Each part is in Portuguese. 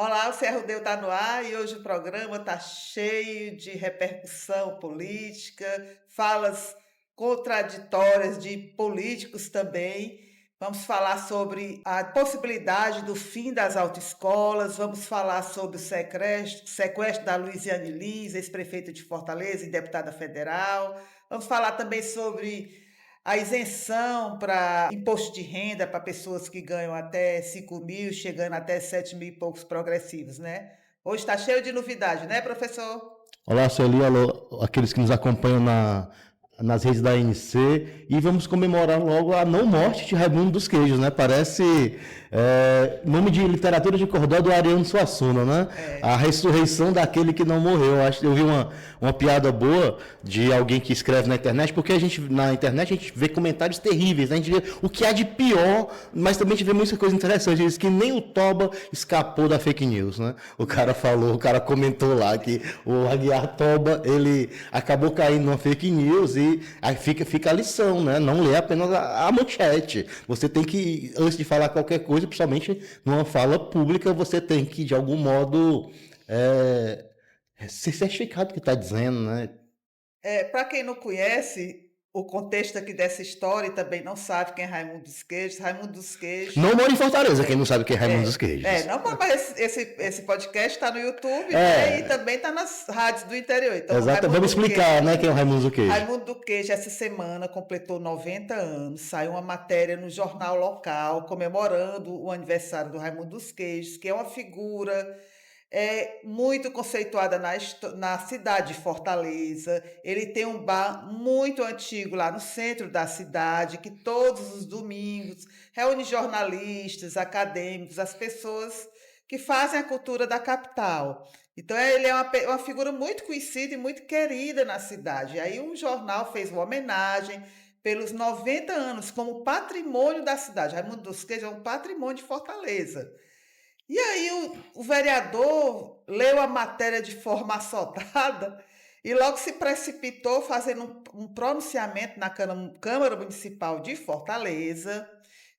Olá, o CRUDEU está no ar e hoje o programa está cheio de repercussão política, falas contraditórias de políticos também. Vamos falar sobre a possibilidade do fim das autoescolas, vamos falar sobre o sequestro da Luiziane Lins, ex-prefeita de Fortaleza e deputada federal. Vamos falar também sobre a isenção para imposto de renda para pessoas que ganham até 5 mil, chegando até 7 mil e poucos progressivos, né? Hoje está cheio de novidade, né, professor? Olá, Sueli, alô, aqueles que nos acompanham nas redes da ANC, e vamos comemorar logo a não morte de Raimundo dos Queijos, né? Parece nome de literatura de cordel do Ariano Suassuna, né? A É. ressurreição daquele que não morreu. Eu vi uma piada boa de alguém que escreve na internet, porque na internet a gente vê comentários terríveis, né? A gente vê o que há de pior, mas também a gente vê muita coisa interessante. Diz que nem o Toba escapou da fake news, né? O cara comentou lá que o Aguiar Toba, ele acabou caindo numa fake news e aí fica a lição, né? Não lê apenas a manchete. Você tem que, antes de falar qualquer coisa, principalmente numa fala pública, você tem que, de algum modo, ser certificado do que está dizendo, né? Para quem não conhece o contexto aqui dessa história e também não sabe quem é Raimundo dos Queijos. Não mora em Fortaleza, quem não sabe quem é Raimundo dos Queijos. Não, mas esse podcast está no YouTube, né? E É, também está nas rádios do interior. Então, exato. Vamos explicar, né, quem é o Raimundo dos Queijos. Raimundo do Queijo, essa semana, completou 90 anos. Saiu uma matéria no jornal local comemorando o aniversário do Raimundo dos Queijos, que é uma figura muito conceituada na cidade de Fortaleza. Ele tem um bar muito antigo lá no centro da cidade, que todos os domingos reúne jornalistas, acadêmicos, as pessoas que fazem a cultura da capital. Então, ele é uma figura muito conhecida e muito querida na cidade. E aí, um jornal fez uma homenagem pelos 90 anos como patrimônio da cidade. Raimundo dos Queijos é um patrimônio de Fortaleza. E aí o vereador leu a matéria de forma assotada e logo se precipitou fazendo um pronunciamento na Câmara Municipal de Fortaleza,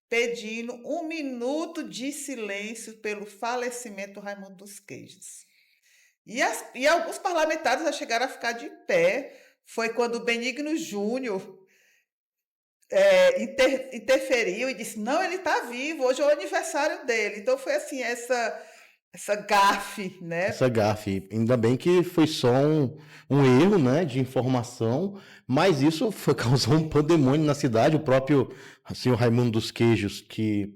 pedindo 1 minuto de silêncio pelo falecimento do Raimundo dos Queijos. E alguns parlamentares já chegaram a ficar de pé. Foi quando o Benigno Júnior interferiu e disse: não, ele está vivo, hoje é o aniversário dele. Então foi assim, essa gafe, né? Essa gafe. Ainda bem que foi só um erro, né, de informação, mas isso causou um pandemônio na cidade. O próprio senhor Raimundo dos Queijos, que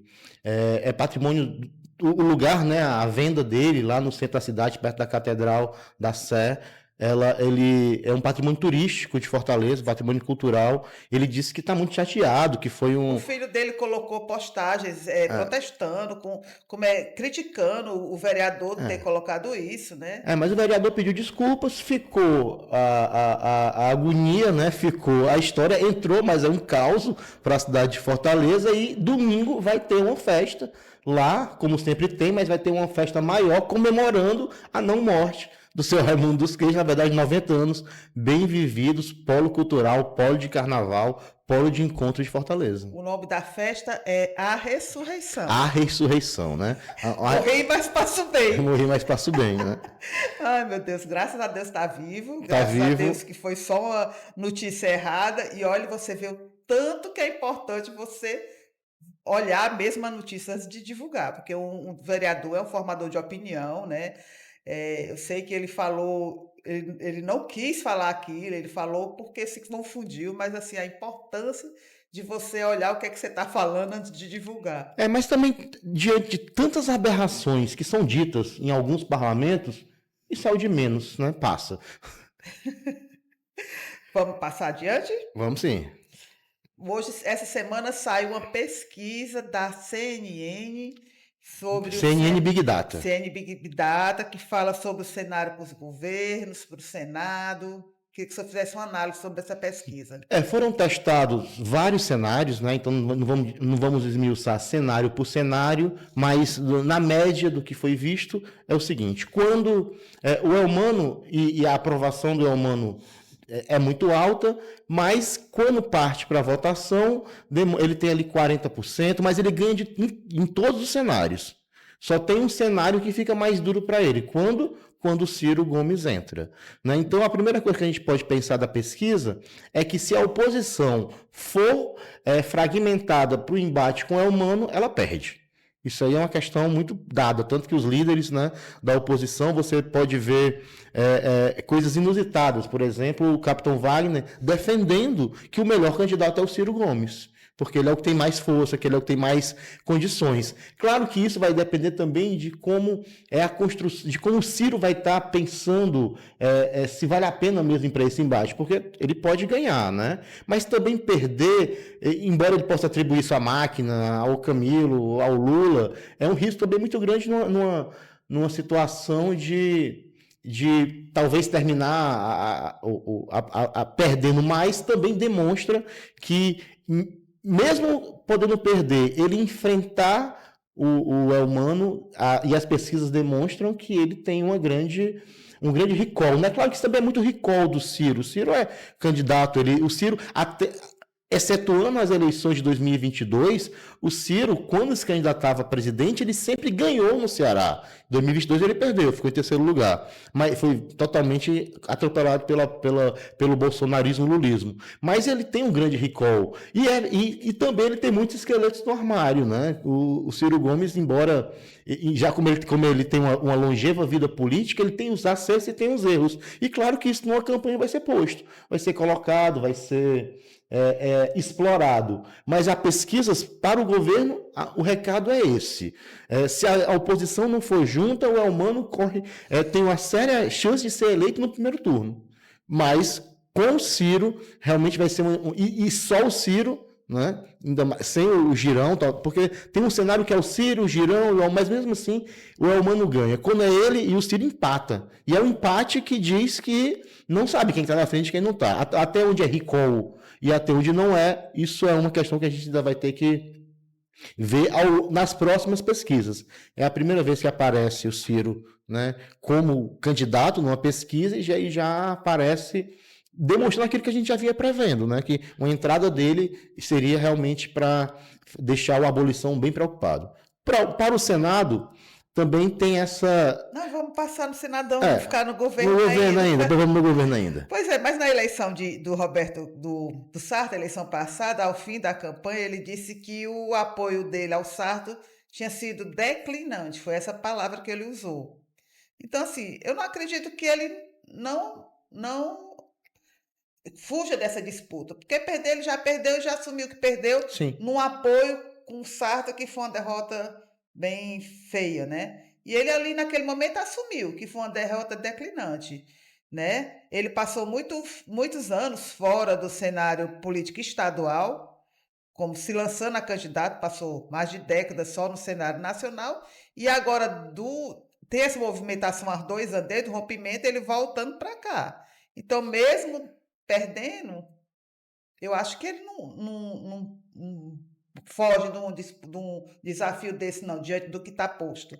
é patrimônio, o lugar, né, a venda dele lá no centro da cidade, perto da Catedral da Sé, ele é um patrimônio turístico de Fortaleza, patrimônio cultural. Ele disse que está muito chateado, que foi O filho dele colocou postagens protestando, criticando o vereador ter colocado isso, né? Mas o vereador pediu desculpas, ficou a agonia, né? Ficou a história, entrou, mas é um caos para a cidade de Fortaleza. E domingo vai ter uma festa lá, como sempre tem, mas vai ter uma festa maior comemorando a não morte do seu Raimundo dos Queijos, na verdade, 90 anos, bem vividos, polo cultural, polo de carnaval, polo de encontro de Fortaleza. O nome da festa é A Ressurreição. A ressurreição, né? Morri, mas passo bem. Morri, mas passo bem, né? Ai, meu Deus, graças a Deus está vivo. Tá Graças a vivo. Deus que foi só uma notícia errada. E olha, você vê o tanto que é importante você olhar mesmo a notícia antes de divulgar, porque um vereador é um formador de opinião, né? Eu sei que ele falou, ele não quis falar aquilo, ele falou porque se confundiu, mas assim, a importância de você olhar o que é que você está falando antes de divulgar. Mas também, diante de tantas aberrações que são ditas em alguns parlamentos, isso é o de menos, né? Passa. Vamos passar adiante? Vamos sim. Hoje, essa semana, saiu uma pesquisa da CNN sobre CNN Big Data. CNN Big Data, que fala sobre o cenário para os governos, para o Senado. Queria que você fizesse uma análise sobre essa pesquisa. Foram testados vários cenários, né? Então não vamos esmiuçar cenário por cenário, mas na média do que foi visto é o seguinte: quando o Elmano e a aprovação do Elmano é muito alta, mas quando parte para a votação, ele tem ali 40%, mas ele ganha em todos os cenários. Só tem um cenário que fica mais duro para ele. Quando o Ciro Gomes entra. Né? Então, a primeira coisa que a gente pode pensar da pesquisa é que se a oposição for fragmentada para o embate com o Elmano, ela perde. Isso aí é uma questão muito dada, tanto que os líderes, né, da oposição, você pode ver coisas inusitadas. Por exemplo, o Capitão Wagner defendendo que o melhor candidato é o Ciro Gomes, porque ele é o que tem mais força, que ele é o que tem mais condições. Claro que isso vai depender também de como é a construção, de como o Ciro vai estar pensando se vale a pena mesmo ir para esse embate, porque ele pode ganhar, né? Mas também perder, embora ele possa atribuir isso à máquina, ao Camilo, ao Lula, é um risco também muito grande numa situação de talvez terminar perdendo, mas também demonstra que mesmo podendo perder, ele enfrentar o Elmano, e as pesquisas demonstram que ele tem um grande recall. Né? Claro que isso também é muito recall do Ciro. O Ciro é candidato, o Ciro, excetuando as eleições de 2022, o Ciro, quando se candidatava a presidente, ele sempre ganhou no Ceará. Em 2022 ele perdeu, ficou em terceiro lugar. Mas foi totalmente atropelado pelo bolsonarismo e lulismo. Mas ele tem um grande recall. E também ele tem muitos esqueletos no armário. Né? O Ciro Gomes, embora... já como ele tem uma longeva vida política, ele tem os acertos e tem os erros. E claro que isso numa campanha vai ser posto. Vai ser colocado, vai ser... explorado. Mas as pesquisas para o governo, o recado é esse. Se a oposição não for junta, o Elmano tem uma séria chance de ser eleito no primeiro turno. Mas com o Ciro, realmente vai ser e só o Ciro, né? Ainda mais, sem o Girão, porque tem um cenário que é o Ciro, o Girão, mas mesmo assim o Elmano ganha. Quando é ele e o Ciro empata. E é um empate que diz que não sabe quem está na frente e quem não está. Até onde é recall e até onde não é, isso é uma questão que a gente ainda vai ter que ver nas próximas pesquisas. É a primeira vez que aparece o Ciro, né, como candidato numa pesquisa e já aparece demonstrando aquilo que a gente já vinha prevendo, né, que uma entrada dele seria realmente para deixar o abolição bem preocupado. Para o Senado, também tem essa... Nós vamos passar no Senadão, vamos ficar no governo ainda. Vamos no governo ainda. Pois é, mas na eleição do Roberto, do Sarto, a eleição passada, ao fim da campanha, ele disse que o apoio dele ao Sarto tinha sido declinante, foi essa palavra que ele usou. Então, assim, eu não acredito que ele não fuja dessa disputa, porque perder, ele já perdeu, já assumiu que perdeu. Sim. Num apoio com o Sarto, que foi uma derrota bem feia, né? E ele ali naquele momento assumiu que foi uma derrota declinante, né? Ele passou muitos anos fora do cenário político estadual, como se lançando a candidato, passou mais de décadas só no cenário nacional, e agora ter essa movimentação há 2 anos, desde o rompimento, ele voltando para cá. Então, mesmo perdendo, eu acho que ele não foge de um desafio desse, não, diante do que está posto.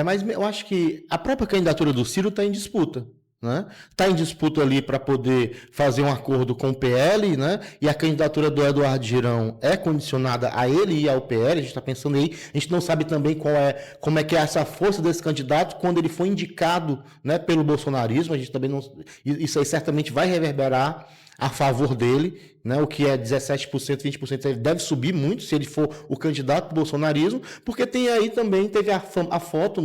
Mas eu acho que a própria candidatura do Ciro está em disputa. Né? Está em disputa ali para poder fazer um acordo com o PL, né? E a candidatura do Eduardo Girão é condicionada a ele e ao PL. A gente está pensando aí, a gente não sabe também como é que é essa força desse candidato quando ele foi indicado, né, pelo bolsonarismo. A gente também não, isso aí certamente vai reverberar a favor dele, né? O que é 17%, 20%, ele deve subir muito se ele for o candidato do bolsonarismo, porque tem aí também, teve a foto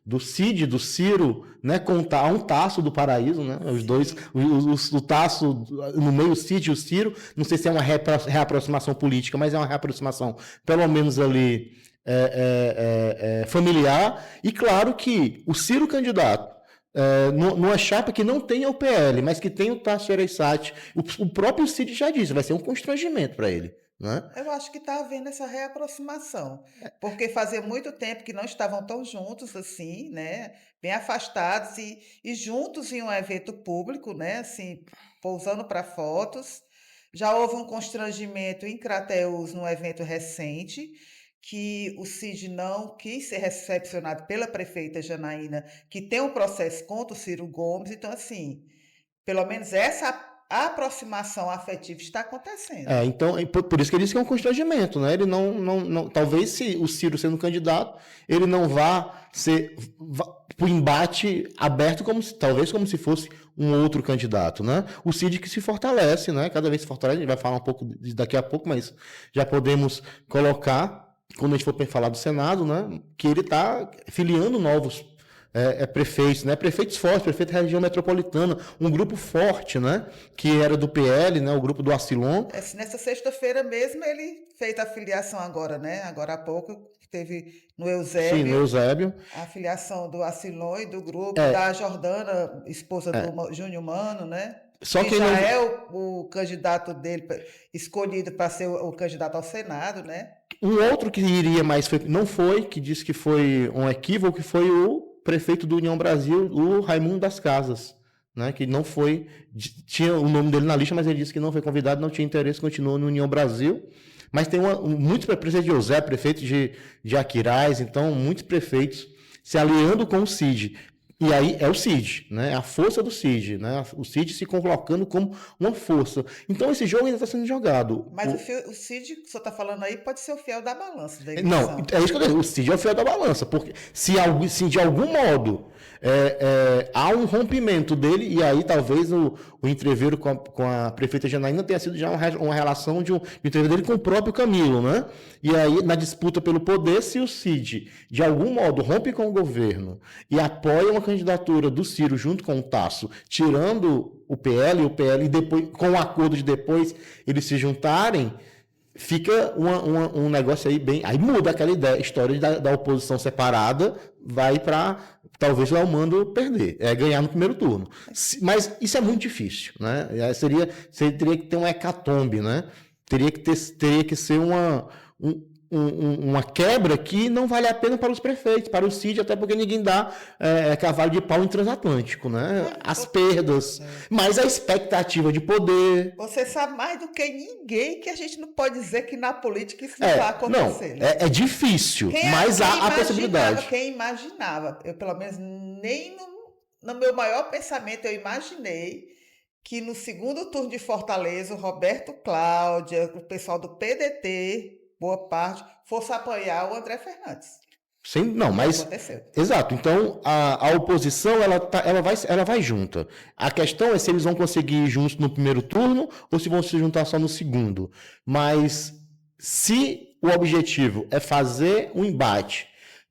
do Cid, do Ciro, né, com um Tasso do Paraíso, né, os dois, o Tasso no meio, o Cid e o Ciro, não sei se é uma reaproximação política, mas é uma reaproximação pelo menos ali familiar, e claro que o Ciro candidato, numa chapa que não tem o PL, mas que tem o Tasso Gereissati, o próprio Cid já disse, vai ser um constrangimento para ele. Né? Eu acho que está havendo essa reaproximação, porque fazia muito tempo que não estavam tão juntos assim, né? Bem afastados e juntos em um evento público, né? Assim, pousando para fotos. Já houve um constrangimento em Crateús num evento recente, que o Cid não quis ser recepcionado pela prefeita Janaína, que tem um processo contra o Ciro Gomes. Então, assim, pelo menos essa a aproximação afetiva está acontecendo. Então, por isso que ele disse que é um constrangimento, né? Ele talvez se o Ciro sendo candidato, ele não vá ser para o embate aberto talvez como se fosse um outro candidato, né? O Cid que se fortalece, né? Cada vez se fortalece, a gente vai falar um pouco daqui a pouco, mas já podemos colocar, quando a gente for falar do Senado, né? Que ele está filiando novos prefeitos, né? Prefeitos fortes, prefeito da região metropolitana, um grupo forte, né? Que era do PL, né? O grupo do Acilon. Nessa sexta-feira mesmo ele fez a filiação agora, né? Agora há pouco teve no Eusébio. Sim, no Eusébio. A filiação do Acilon e do grupo da Jordana, esposa do Júnior Mano, né? Só que já é o candidato dele escolhido para ser o candidato ao Senado, né? Um outro que iria, mas não foi, que disse que foi um equívoco, que foi o prefeito do União Brasil, o Raimundo das Casas, né, que não foi, tinha o nome dele na lista, mas ele disse que não foi convidado, não tinha interesse, continuou no União Brasil. Mas tem muitos prefeitos de José, prefeito de Aquiraz, então muitos prefeitos se aliando com o Cid. E aí é o Cid, né? A força do Cid, né? O Cid se colocando como uma força. Então esse jogo ainda está sendo jogado. Mas o Cid que o senhor está falando aí pode ser o fiel da balança da eleição. Não, é isso que eu digo. O Cid é o fiel da balança, porque se de algum modo há um rompimento dele, e aí talvez o entreveiro com a prefeita Janaína tenha sido já uma relação de um entreveiro dele com o próprio Camilo, né? E aí, na disputa pelo poder, se o Cid, de algum modo, rompe com o governo e apoia uma candidatura do Ciro junto com o Tasso, tirando o PL e depois, com o acordo de depois eles se juntarem, fica um negócio aí bem... Aí muda aquela história da oposição separada, vai para talvez o Elmando perder, ganhar no primeiro turno. Mas isso é muito difícil, né? Teria que ter um hecatombe, né? Teria que ser uma quebra que não vale a pena para os prefeitos, para o Cid, até porque ninguém dá cavalo de pau em transatlântico, né? As perdas, mas a expectativa de poder. Você sabe mais do que ninguém que a gente não pode dizer que na política isso não vai acontecer. Não, né? É difícil, mas há a possibilidade. Quem imaginava, eu pelo menos nem no meu maior pensamento eu imaginei que no segundo turno de Fortaleza, o Roberto Cláudia, o pessoal do PDT, boa parte, fosse apoiar o André Fernandes. Sim, não, mas... Aconteceu. Exato, então a oposição ela vai junta. A questão é se eles vão conseguir ir juntos no primeiro turno ou se vão se juntar só no segundo. Mas se o objetivo é fazer um embate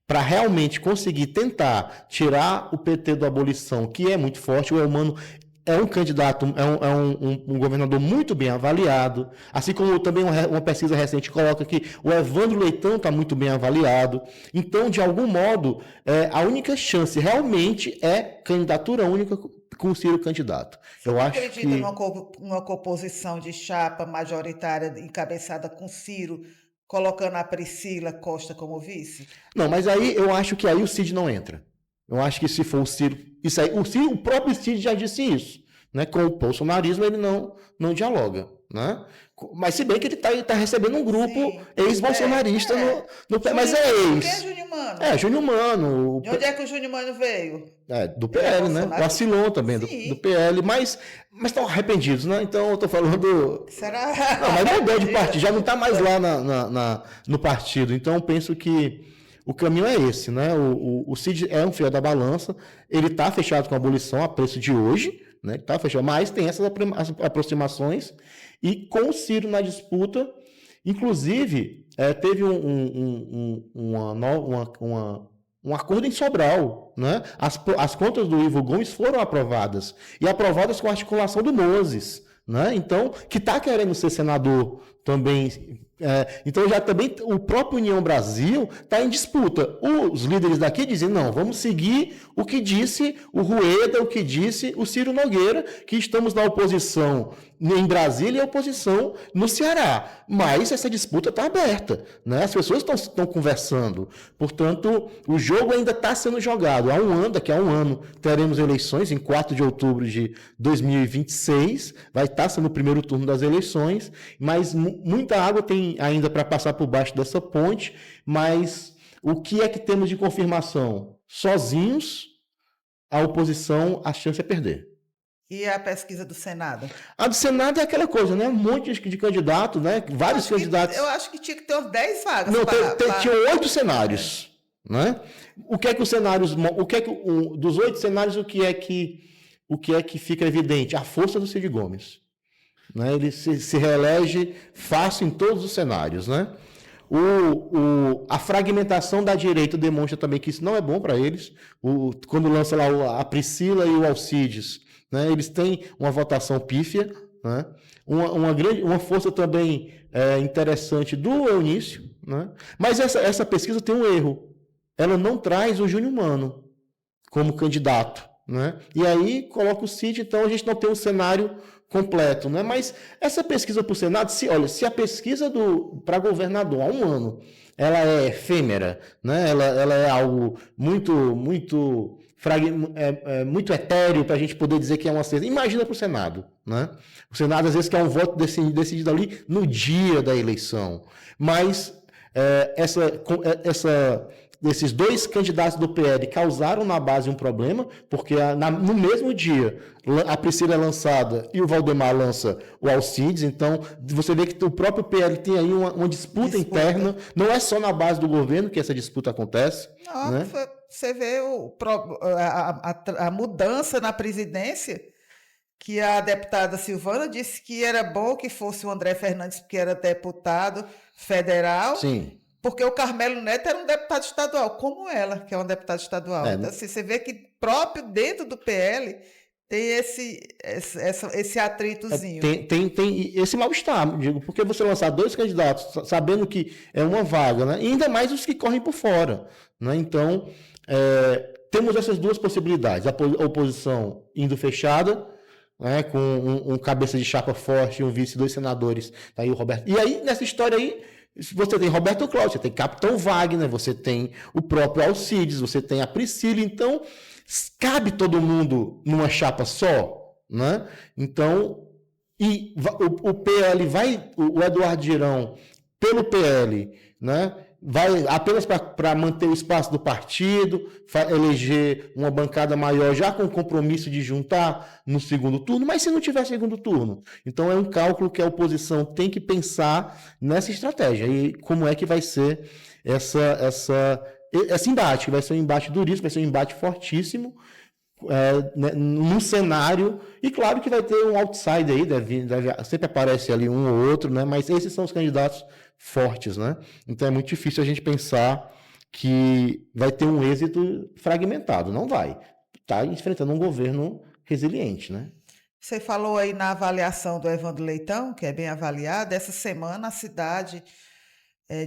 para realmente conseguir tentar tirar o PT da abolição, que é muito forte, o Elmano é um candidato, um governador muito bem avaliado, assim como também uma pesquisa recente coloca que o Evandro Leitão está muito bem avaliado. Então, de algum modo, a única chance realmente é candidatura única com o Ciro candidato. Você acredita numa composição de chapa majoritária encabeçada com Ciro, colocando a Priscila Costa como vice? Não, mas aí eu acho que aí o Cid não entra. Eu acho que se for o Ciro... Isso aí, o próprio Cid já disse isso. Né? Com o bolsonarismo ele não dialoga. Né? Mas se bem que ele está recebendo um grupo ex-bolsonarista mas é ex. Quem é Júnior Mano? Júnior Mano. De onde é que o Júnior Mano veio? Do PL, né? O Acilon também, do PL. Mas estão arrependidos, né? Então eu estou falando... Será? Não, mas mudou de partido, já não está mais lá no partido. Então eu penso que o caminho é esse, né? O Cid é um fiel da balança, ele está fechado com a abolição a preço de hoje, né? Tá fechado, mas tem essas aproximações, e com o Ciro na disputa, inclusive, teve um acordo em Sobral, né? As contas do Ivo Gomes foram aprovadas, e aprovadas com a articulação do Moses, né? Então, que está querendo ser senador também. Então já também o próprio União Brasil está em disputa. Os líderes daqui dizem, não, vamos seguir o que disse o Rueda, o que disse o Ciro Nogueira, que estamos na oposição em Brasília e oposição no Ceará. Mas essa disputa está aberta, né? As pessoas estão conversando. Portanto, o jogo ainda está sendo jogado. Daqui a um ano teremos eleições, em 4 de outubro de 2026. Vai estar sendo o primeiro turno das eleições, mas muita água tem ainda para passar por baixo dessa ponte. Mas o que é que temos de confirmação? Sozinhos, a oposição, a chance é perder. E a pesquisa do Senado? A do Senado é aquela coisa, né? Um monte de candidato, né? Vários candidatos. Eu acho que tinha que ter uns 10 vagas. Não, tinha 8 cenários, né? O que é que os cenários, dos 8 cenários, o que é que fica evidente? A força do Cid Gomes, né? Ele se reelege fácil em todos os cenários, né? A fragmentação da direita demonstra também que isso não é bom para eles. Quando lança lá a Priscila e o Alcides, né? Eles têm uma votação pífia, né? Uma força também interessante do Eunício, né? Mas essa pesquisa tem um erro. Ela não traz o Júnior Mano como candidato, né? E aí coloca o Cid, então a gente não tem um cenário completo, né? Mas essa pesquisa para o Senado, se a pesquisa para governador há um ano ela é efêmera, né? Ela é algo muito etéreo para a gente poder dizer que é uma certeza. Imagina para o Senado, né? O Senado às vezes quer um voto decidido ali no dia da eleição, mas esses 2 candidatos do PL causaram na base um problema, porque no mesmo dia a Priscila é lançada e o Valdemar lança o Alcides, então você vê que o próprio PL tem aí uma disputa interna, não é só na base do governo que essa disputa acontece. Não, né? Você vê a mudança na presidência, que a deputada Silvana disse que era bom que fosse o André Fernandes, porque era deputado federal. Sim. Porque o Carmelo Neto era um deputado estadual, como ela, que é uma deputada estadual. Então, assim, você vê que próprio dentro do PL tem esse atritozinho. Tem esse mal-estar, digo, porque você lançar 2 candidatos sabendo que é uma vaga, né? E ainda mais os que correm por fora, né? Então, temos essas 2 possibilidades. A oposição indo fechada, né? Com um cabeça de chapa forte, um vice, 2 senadores, tá aí o Roberto. E aí, nessa história aí, você tem Roberto Cláudio, você tem Capitão Wagner, você tem o próprio Alcides, você tem a Priscila, então cabe todo mundo numa chapa só, né? Então, o PL o Eduardo Girão, pelo PL, né? Vai apenas para manter o espaço do partido, eleger uma bancada maior, já com o compromisso de juntar no segundo turno, mas se não tiver segundo turno. Então é um cálculo que a oposição tem que pensar nessa estratégia. E como é que vai ser esse embate, que vai ser um embate duríssimo, vai ser um embate fortíssimo, num cenário, e claro que vai ter um outsider aí, sempre aparece ali um ou outro, né? Mas esses são os candidatos fortes, né? Então é muito difícil a gente pensar que vai ter um êxito fragmentado, não vai. Está enfrentando um governo resiliente, né? Você falou aí na avaliação do Evandro Leitão, que é bem avaliado. Essa semana a cidade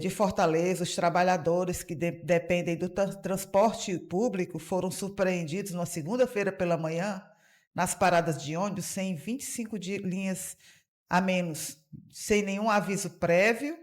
de Fortaleza, os trabalhadores que dependem do transporte público foram surpreendidos na segunda-feira pela manhã nas paradas de ônibus sem 25 linhas a menos, sem nenhum aviso prévio.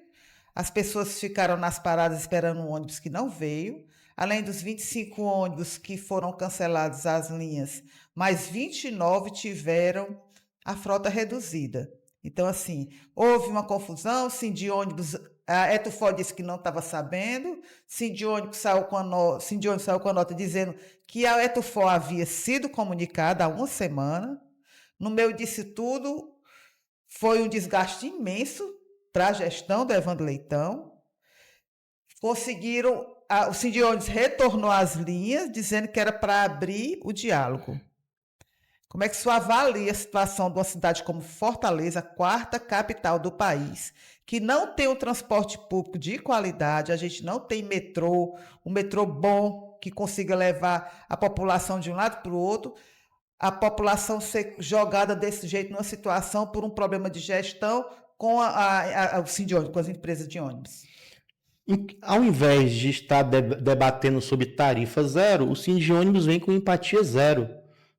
As pessoas ficaram nas paradas esperando um ônibus que não veio. Além dos 25 ônibus que foram cancelados as linhas, mais 29 tiveram a frota reduzida. Então, assim, houve uma confusão. Sindônibus, a Etufó disse que não estava sabendo. Sindônibus saiu com a nota dizendo que a Etufó havia sido comunicada há uma semana. No meio disso tudo, foi um desgaste imenso para a gestão do Evandro Leitão. Conseguiram, o Sindônibus retornou às linhas, dizendo que era para abrir o diálogo. Como é que o senhor avalia a situação de uma cidade como Fortaleza, a 4ª capital do país, que não tem um transporte público de qualidade, a gente não tem metrô, um metrô bom que consiga levar a população de um lado para o outro, a população ser jogada desse jeito numa situação por um problema de gestão com o Sindônibus, com as empresas de ônibus? Ao invés de estar debatendo sobre tarifa zero, o Sindônibus vem com empatia zero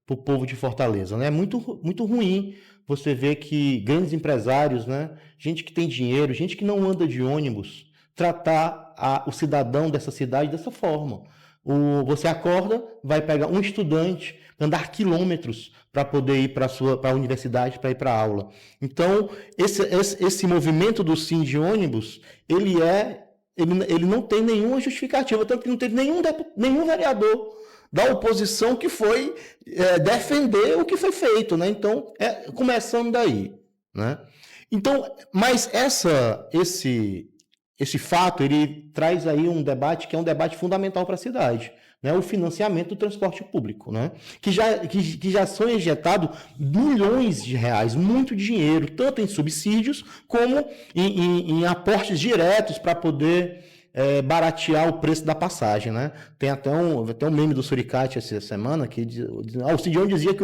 para o povo de Fortaleza, né? É muito, muito ruim você ver que grandes empresários, né? Gente que tem dinheiro, gente que não anda de ônibus, tratar o cidadão dessa cidade dessa forma. Você acorda, vai pegar um estudante, andar quilômetros para poder ir para a universidade, para ir para a aula. Então, esse movimento do Sindônibus, ele não tem nenhuma justificativa, tanto que não teve nenhum vereador da oposição, que foi defender o que foi feito, né? Então, começando daí, né? Então, mas esse fato, ele traz aí um debate que é um debate fundamental para a cidade, né? O financiamento do transporte público, né? Que já são injetados milhões de reais, muito dinheiro, tanto em subsídios como em aportes diretos para poder baratear o preço da passagem, né? Tem até um meme do Suricate essa semana que o Cidione dizia que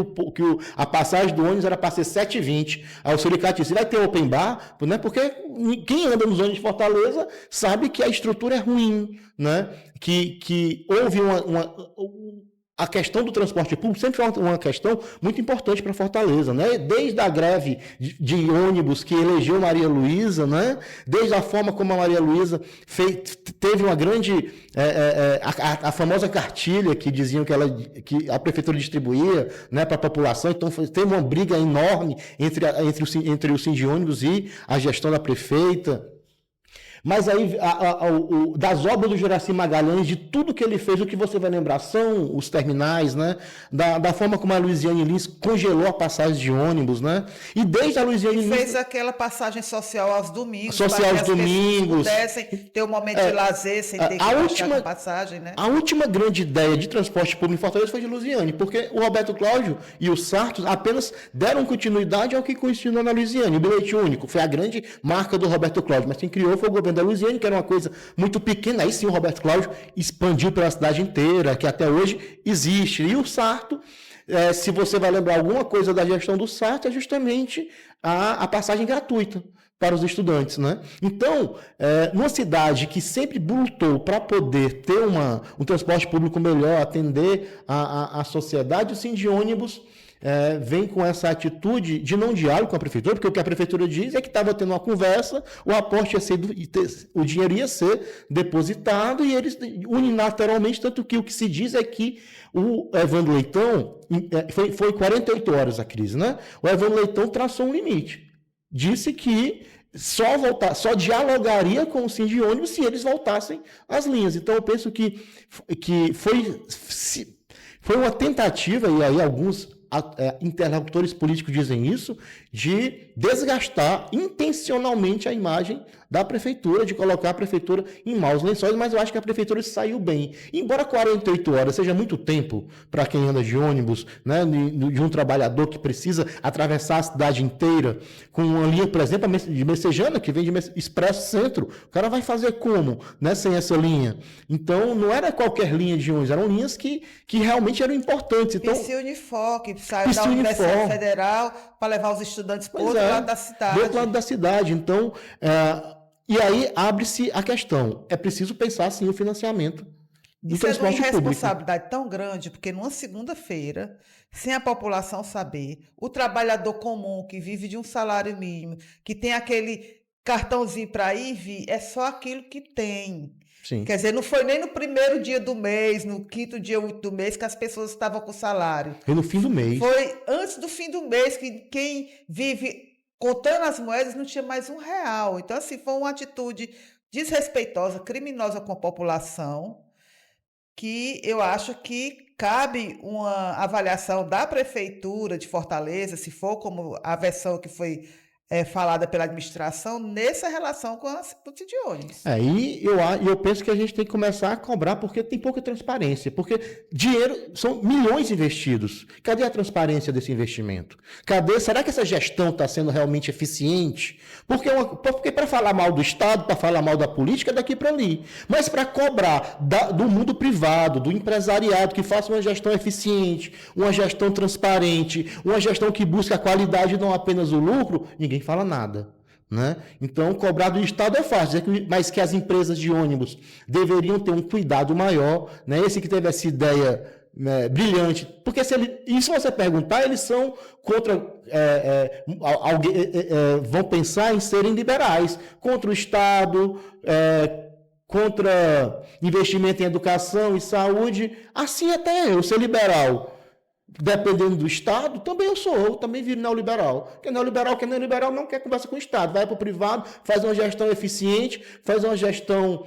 a passagem do ônibus era para ser 7,20. Aí o Suricate disse, vai ter open bar, né? Porque quem anda nos ônibus de Fortaleza sabe que a estrutura é ruim, né? Que houve a questão do transporte público sempre foi uma questão muito importante para Fortaleza, né? Desde a greve de ônibus que elegeu Maria Luísa, né? Desde a forma como a Maria Luísa teve uma grande... a famosa cartilha que diziam que a prefeitura distribuía, né, para a população. Então teve uma briga enorme entre o Sindônibus e a gestão da prefeita. Mas aí, das obras do Juracy Magalhães, de tudo que ele fez, o que você vai lembrar são os terminais, né? Da forma como a Luiziane Lins congelou a passagem de ônibus, né? E desde a Luiziane Lins... fez aquela passagem social aos domingos. Social aos domingos. Pudessem ter um momento de lazer sem ter que baixar a passagem, né? A última grande ideia de transporte público em Fortaleza foi de Luiziane, porque o Roberto Cláudio e o Sartos apenas deram continuidade ao que continuou na Luiziane. O bilhete único foi a grande marca do Roberto Cláudio, mas quem criou foi o governo da Luiziane, que era uma coisa muito pequena. Aí sim o Roberto Cláudio expandiu pela cidade inteira, que até hoje existe. E o Sarto, se você vai lembrar alguma coisa da gestão do Sarto, é justamente a passagem gratuita para os estudantes, né? Então, numa cidade que sempre lutou para poder ter um transporte público melhor, atender a sociedade, o Sindônibus vem com essa atitude de não diálogo com a prefeitura, porque o que a prefeitura diz é que estava tendo uma conversa, o aporte ia ser, o dinheiro ia ser depositado e eles unilateralmente, tanto que o que se diz é que o Evandro Leitão, foi 48 horas a crise, né? O Evandro Leitão traçou um limite. Disse que só dialogaria com o Sindônibus se eles voltassem às linhas. Então, eu penso que foi uma tentativa, e aí alguns interlocutores políticos dizem isso, de desgastar intencionalmente a imagem da prefeitura, de colocar a prefeitura em maus lençóis, mas eu acho que a prefeitura saiu bem. Embora 48 horas seja muito tempo para quem anda de ônibus, né, de um trabalhador que precisa atravessar a cidade inteira, com uma linha, por exemplo, de Messejana, que vem de Expresso Centro, o cara vai fazer como, né, sem essa linha? Então, não era qualquer linha de ônibus, eram linhas que realmente eram importantes. Então, Unifoc, saiu da Universidade Federal para levar os estudantes para o outro lado da cidade. Do outro lado da cidade. Então, e aí abre-se a questão. É preciso pensar, sim, o financiamento do transporte público. Isso é uma responsabilidade tão grande, porque numa segunda-feira, sem a população saber, o trabalhador comum que vive de um salário mínimo, que tem aquele cartãozinho para ir e vir, é só aquilo que tem. Sim. Quer dizer, não foi nem no primeiro dia do mês, no quinto dia do mês, que as pessoas estavam com salário. Foi no fim do mês. Foi antes do fim do mês, que quem vive contando as moedas não tinha mais R$1. Então, assim, foi uma atitude desrespeitosa, criminosa com a população, que eu acho que cabe uma avaliação da Prefeitura de Fortaleza, se for como a versão que foi falada pela administração, nessa relação com a Sindônibus. E eu penso que a gente tem que começar a cobrar, porque tem pouca transparência, porque dinheiro, são milhões investidos. Cadê a transparência desse investimento? Será que essa gestão está sendo realmente eficiente? Porque para falar mal do Estado, para falar mal da política, é daqui para ali. Mas para cobrar do mundo privado, do empresariado, que faça uma gestão eficiente, uma gestão transparente, uma gestão que busque a qualidade e não apenas o lucro, ninguém fala nada, né? Então, cobrar do Estado é fácil, mas que as empresas de ônibus deveriam ter um cuidado maior, né? Esse que teve essa ideia brilhante, porque se você perguntar, eles são contra, vão pensar em serem liberais, contra o Estado, contra investimento em educação e saúde. Assim até eu ser liberal, dependendo do Estado, também eu também viro neoliberal. Porque neoliberal não quer conversa com o Estado, vai para o privado, faz uma gestão eficiente, faz uma gestão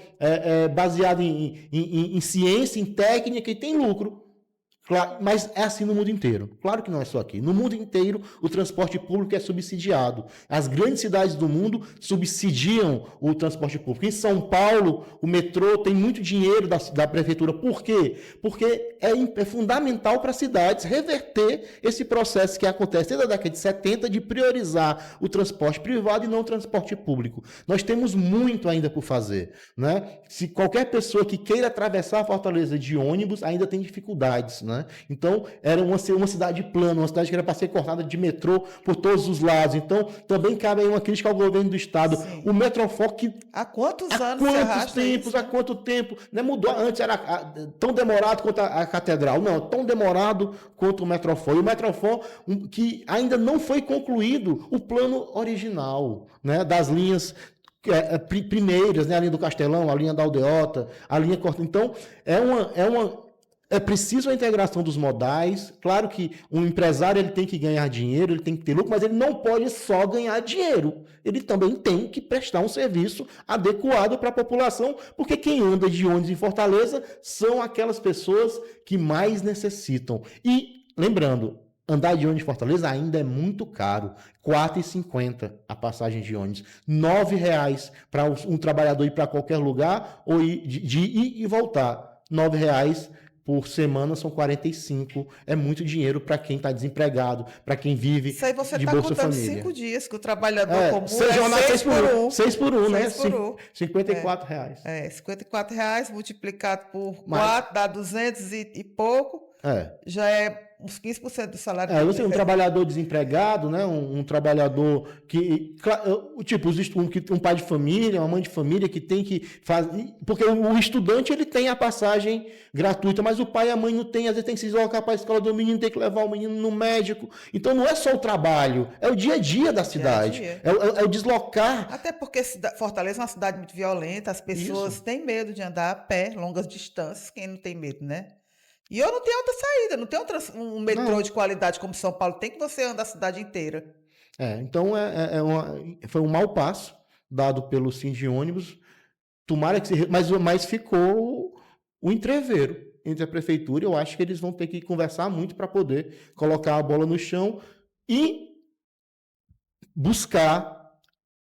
baseada em ciência, em técnica e tem lucro. Claro, mas é assim no mundo inteiro. Claro que não é só aqui. No mundo inteiro, o transporte público é subsidiado. As grandes cidades do mundo subsidiam o transporte público. Em São Paulo, o metrô tem muito dinheiro da prefeitura. Por quê? Porque é fundamental para as cidades reverter esse processo que acontece desde a década de 70 de priorizar o transporte privado e não o transporte público. Nós temos muito ainda por fazer, né? Se qualquer pessoa que queira atravessar a Fortaleza de ônibus ainda tem dificuldades, né? Então, era uma cidade plana, uma cidade que era para ser cortada de metrô por todos os lados. Então, também cabe aí uma crítica ao governo do estado. Sim. O Metrofor que Há quantos há anos você quantos arrasta tempos, isso, há né? quanto tempo, né? Mudou, antes era tão demorado quanto a catedral, não, tão demorado quanto o Metrofor. E o Metrofor que ainda não foi concluído o plano original, né? Das linhas primeiras, né? A linha do Castelão, a linha da Aldeota, a linha Corta. Então, é preciso a integração dos modais. Claro que um empresário ele tem que ganhar dinheiro, ele tem que ter lucro, mas ele não pode só ganhar dinheiro. Ele também tem que prestar um serviço adequado para a população, porque quem anda de ônibus em Fortaleza são aquelas pessoas que mais necessitam. E, lembrando, andar de ônibus em Fortaleza ainda é muito caro. R$ 4,50 a passagem de ônibus. R$ 9,00 para um trabalhador ir para qualquer lugar ou de ir e voltar. R$ 9,00 por semana são 45. É muito dinheiro para quem está desempregado, para quem vive Isso aí você de está Bolsa contando Família. 5 dias que o trabalhador comum Seis jornadas, 6 por 1. 6 por 1, né? 6 por 1. R$ 54 reais. R$ 54 multiplicado por Mas- 4 dá 200 e pouco. Já é uns 15% do salário Você é um trabalhador desempregado, né? Um trabalhador que, tipo, um pai de família, uma mãe de família que tem que fazer, porque o estudante ele tem a passagem gratuita, mas o pai e a mãe não tem, às vezes tem que se deslocar para a escola do menino, tem que levar o menino no médico. Então não é só o trabalho, é o dia a dia da cidade, é o deslocar. Até porque Fortaleza é uma cidade muito violenta, as pessoas têm medo de andar a pé, longas distâncias, quem não tem medo, né? E eu não tenho outra saída, não tem um metrô de qualidade como São Paulo, tem que você andar a cidade inteira. Então foi um mau passo dado pelo Sindônibus. Tomara que mas ficou o entreveiro entre a prefeitura. Eu acho que eles vão ter que conversar muito para poder colocar a bola no chão e buscar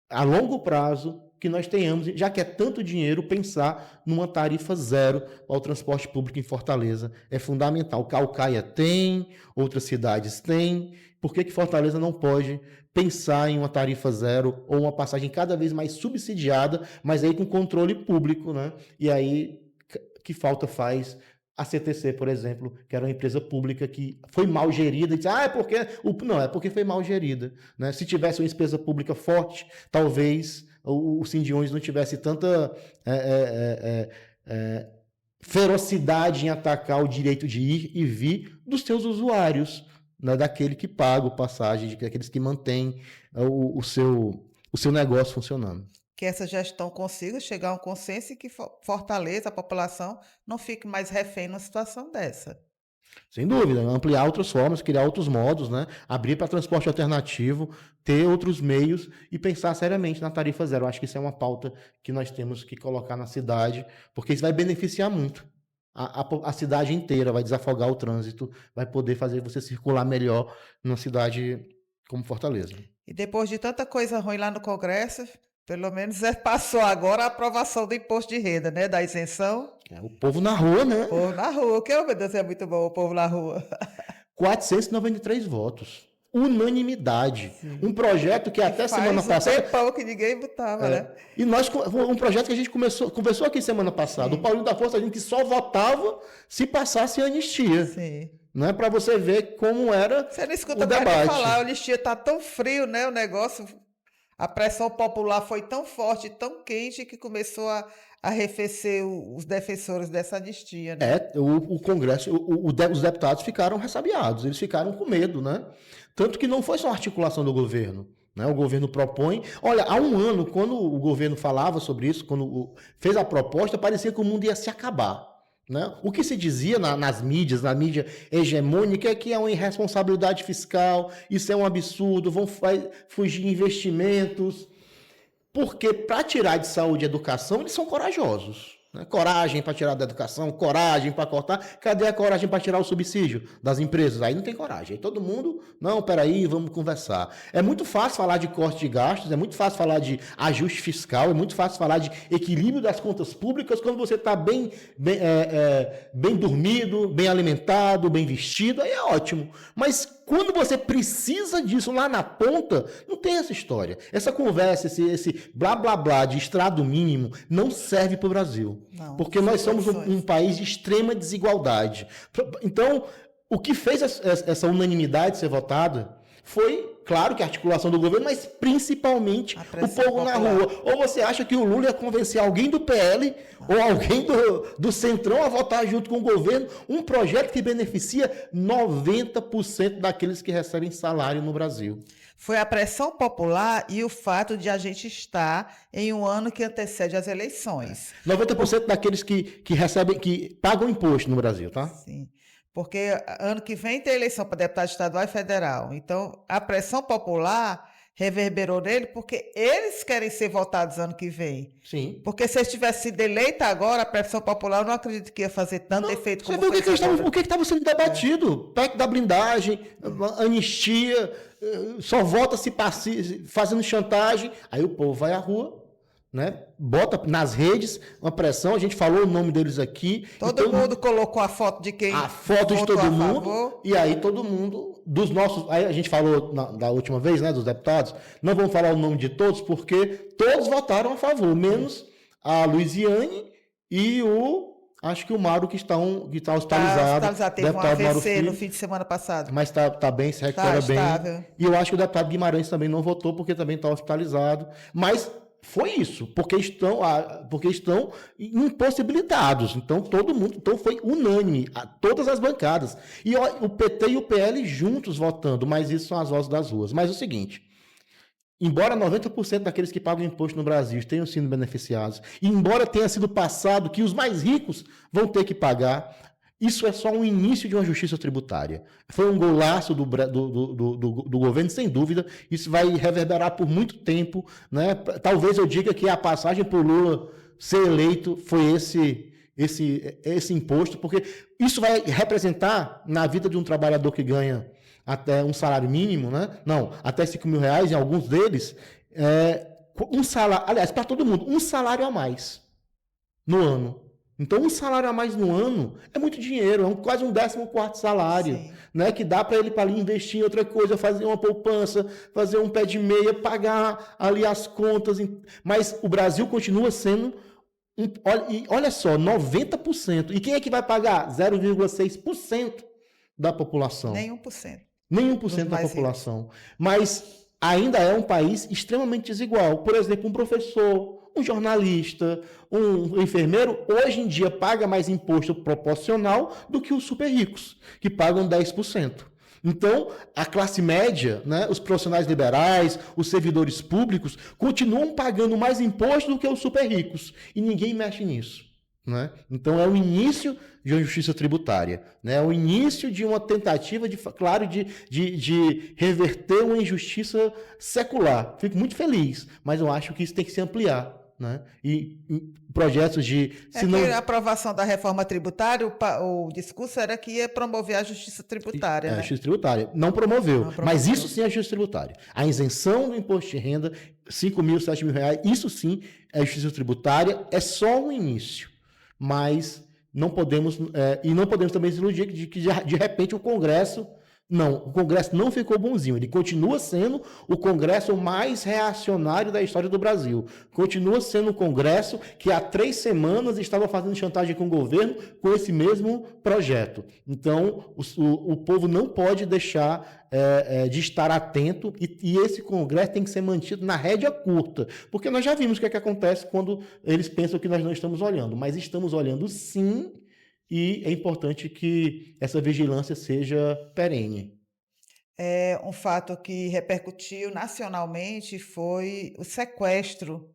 a longo prazo que nós tenhamos, já que é tanto dinheiro, pensar numa tarifa zero ao transporte público em Fortaleza. É fundamental. Caucaia tem, outras cidades têm. Por que Fortaleza não pode pensar em uma tarifa zero ou uma passagem cada vez mais subsidiada, mas aí com controle público, né? E aí, que falta faz a CTC, por exemplo, que era uma empresa pública que foi mal gerida, e diz, não, é porque foi mal gerida, né? Se tivesse uma empresa pública forte, talvez o Sindiones não tivesse tanta ferocidade em atacar o direito de ir e vir dos seus usuários, né? Daquele que paga o passagem, daqueles que mantêm o seu negócio funcionando. Que essa gestão consiga chegar a um consenso e que Fortaleza, a população, não fique mais refém numa situação dessa. Sem dúvida, ampliar outras formas, criar outros modos, né? Abrir para transporte alternativo, ter outros meios e pensar seriamente na tarifa zero. Eu acho que isso é uma pauta que nós temos que colocar na cidade, porque isso vai beneficiar muito a cidade inteira, vai desafogar o trânsito, vai poder fazer você circular melhor numa cidade como Fortaleza. E depois de tanta coisa ruim lá no Congresso, pelo menos passou agora a aprovação do imposto de renda, né? Da isenção. O povo na rua, né? O povo na rua, que, meu Deus, é muito bom o povo na rua. 493 votos. Unanimidade. Sim. Um projeto que até semana passada... Faz um tempão que ninguém botava, né? E um projeto que a gente conversou aqui semana passada. Sim. O Paulinho da Força, a gente que só votava se passasse a anistia. Sim. Não é para você ver como era você não escuta o debate. Falar, a anistia tá tão frio, né? O negócio... A pressão popular foi tão forte, tão quente, que começou a arrefecer os defensores dessa anistia. Né? O Congresso, os deputados ficaram ressabiados, eles ficaram com medo, né? Tanto que não foi só uma articulação do governo. Né? O governo propõe... Olha, há um ano, quando o governo falava sobre isso, quando fez a proposta, parecia que o mundo ia se acabar. Né? O que se dizia nas mídias, na mídia hegemônica, é que é uma irresponsabilidade fiscal, isso é um absurdo, vão fugir investimentos, porque para tirar de saúde e educação eles são corajosos. Né? Coragem para tirar da educação, coragem para cortar. Cadê a coragem para tirar o subsídio das empresas? Aí não tem coragem. Aí todo mundo, não, peraí, vamos conversar. É muito fácil falar de corte de gastos, é muito fácil falar de ajuste fiscal, é muito fácil falar de equilíbrio das contas públicas quando você está bem dormido, bem alimentado, bem vestido, aí é ótimo. Mas quando você precisa disso lá na ponta, não tem essa história. Essa conversa, esse blá blá blá de extrato mínimo não serve para o Brasil. Não, Porque nós somos um país de extrema desigualdade. Então, o que fez essa unanimidade ser votada foi, claro, que a articulação do governo, mas principalmente o povo na rua. Ou você acha que o Lula ia convencer alguém do PL ou alguém do Centrão a votar junto com o governo um projeto que beneficia 90% daqueles que recebem salário no Brasil? Foi a pressão popular e o fato de a gente estar em um ano que antecede as eleições. 90% daqueles que recebem, que pagam imposto no Brasil, tá? Sim. Porque ano que vem tem eleição para deputado estadual e federal. Então, a pressão popular reverberou nele porque eles querem ser votados ano que vem. Sim. Porque se eles tivessem sido eleitos agora, a pressão popular, eu não acredito que ia fazer tanto efeito como foi. Você vê o que estava sendo debatido. PEC da blindagem, anistia, só vota se fazendo chantagem. Aí o povo vai à rua, né? Bota nas redes uma pressão, a gente falou o nome deles aqui. Todo mundo colocou a foto de quem a foto de todo mundo, e aí todo mundo, dos nossos, aí a gente falou da última vez, né, dos deputados, não vamos falar o nome de todos, porque todos votaram a favor, menos a Luiziane e acho que o Mauro que está hospitalizado. Teve um AVC no fim de semana passado. Mas está bem, se recupera bem. E eu acho que o deputado Guimarães também não votou, porque também está hospitalizado. Mas foi isso, porque estão impossibilitados. Então, todo mundo, foi unânime, todas as bancadas. E o PT e o PL juntos votando, mas isso são as vozes das ruas. Mas é o seguinte, embora 90% daqueles que pagam imposto no Brasil tenham sido beneficiados, e embora tenha sido passado que os mais ricos vão ter que pagar, isso é só um início de uma justiça tributária. Foi um golaço do governo, sem dúvida. Isso vai reverberar por muito tempo, né? Talvez eu diga que a passagem por Lula ser eleito foi esse imposto, porque isso vai representar na vida de um trabalhador que ganha até um salário mínimo, né? Não, até 5 mil reais, em alguns deles, um salário, aliás, para todo mundo, um salário a mais no ano. Então, um salário a mais no ano é muito dinheiro, é quase um 14º salário, né? Que dá para ele para ali investir em outra coisa, fazer uma poupança, fazer um pé de meia, pagar ali as contas. Mas o Brasil continua sendo, olha só, 90%. E quem é que vai pagar? 0,6% da população. Nem 1%. Nem 1% da população. Mas ainda é um país extremamente desigual. Por exemplo, um professor, um jornalista, um enfermeiro, hoje em dia paga mais imposto proporcional do que os super ricos, que pagam 10%. Então, a classe média, né, os profissionais liberais, os servidores públicos, continuam pagando mais imposto do que os super ricos. E ninguém mexe nisso. Né? Então, é o início de uma justiça tributária. Né? É o início de uma tentativa, de reverter uma injustiça secular. Fico muito feliz, mas eu acho que isso tem que se ampliar. Né? E projetos de... A aprovação da reforma tributária, o discurso era que ia promover a justiça tributária. A justiça tributária. Não promoveu, mas isso sim é a justiça tributária. A isenção do imposto de renda, 5 mil, 7 mil reais, isso sim é a justiça tributária, é só um início. Mas não podemos, não podemos também se iludir de que de repente o Congresso não ficou bonzinho. Ele continua sendo o Congresso mais reacionário da história do Brasil. Continua sendo o Congresso que há 3 semanas estava fazendo chantagem com o governo com esse mesmo projeto. Então, o povo não pode deixar de estar atento e esse Congresso tem que ser mantido na rédea curta. Porque nós já vimos o que acontece quando eles pensam que nós não estamos olhando. Mas estamos olhando sim. E é importante que essa vigilância seja perene. Um fato que repercutiu nacionalmente foi o sequestro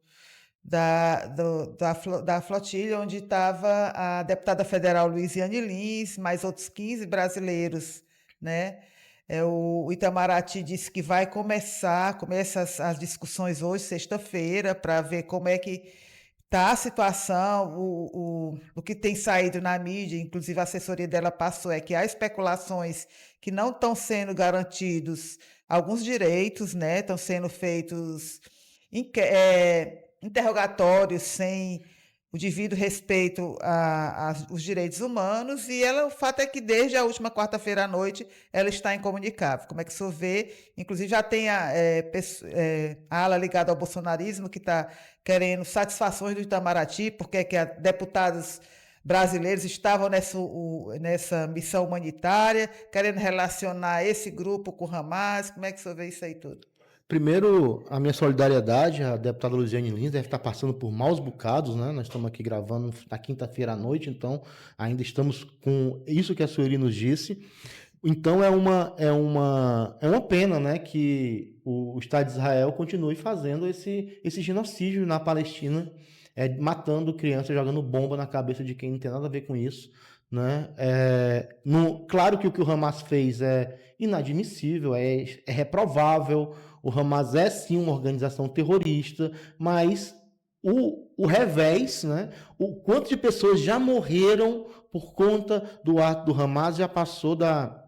da flotilha, onde estava a deputada federal Luiziane Lins, mais outros 15 brasileiros. Né? O Itamaraty disse que começa as discussões hoje, sexta-feira, para ver como é que tá a situação, o que tem saído na mídia, inclusive a assessoria dela passou, é que há especulações que não estão sendo garantidos alguns direitos, né? Estão sendo feitos interrogatórios sem o devido respeito aos direitos humanos, e ela, o fato é que desde a última quarta-feira à noite ela está incomunicável. Como é que o senhor vê? Inclusive já tem a ala ligada ao bolsonarismo que está querendo satisfações do Itamaraty, porque é que deputados brasileiros estavam nessa missão humanitária, querendo relacionar esse grupo com o Hamas. Como é que o senhor vê isso aí tudo? Primeiro, a minha solidariedade, a deputada Luziane Lins deve estar passando por maus bocados, né? Nós estamos aqui gravando na quinta-feira à noite, então ainda estamos com isso que a Sueli nos disse. Então é uma pena, né, que o Estado de Israel continue fazendo esse genocídio na Palestina, matando crianças, jogando bomba na cabeça de quem não tem nada a ver com isso, né? Claro que o que o Hamas fez é inadmissível, é reprovável. O Hamas é sim uma organização terrorista, mas o revés, né? O quanto de pessoas já morreram por conta do ato do Hamas já passou da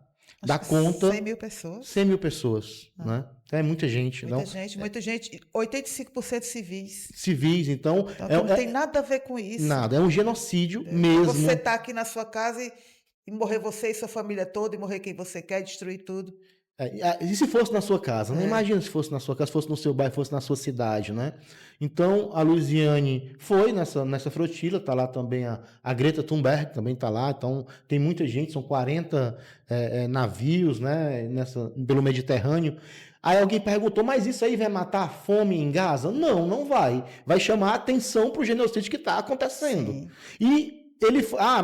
conta. 100 mil pessoas. 100 mil pessoas, né? É muita gente. Muita gente, 85% civis. Civis, então... Então não tem nada a ver com isso. Nada, é um genocídio mesmo. Você está aqui na sua casa e morrer você e sua família toda, e morrer quem você quer, destruir tudo. E se fosse na sua casa? Não imagina se fosse na sua casa, se fosse no seu bairro, fosse na sua cidade, né? Então, a Luziane foi nessa frotila, tá lá também a Greta Thunberg, também tá lá, então tem muita gente, são 40 navios, né, pelo Mediterrâneo. Aí alguém perguntou, mas isso aí vai matar a fome em Gaza? Não, não vai. Vai chamar a atenção para o genocídio que está acontecendo. Sim. E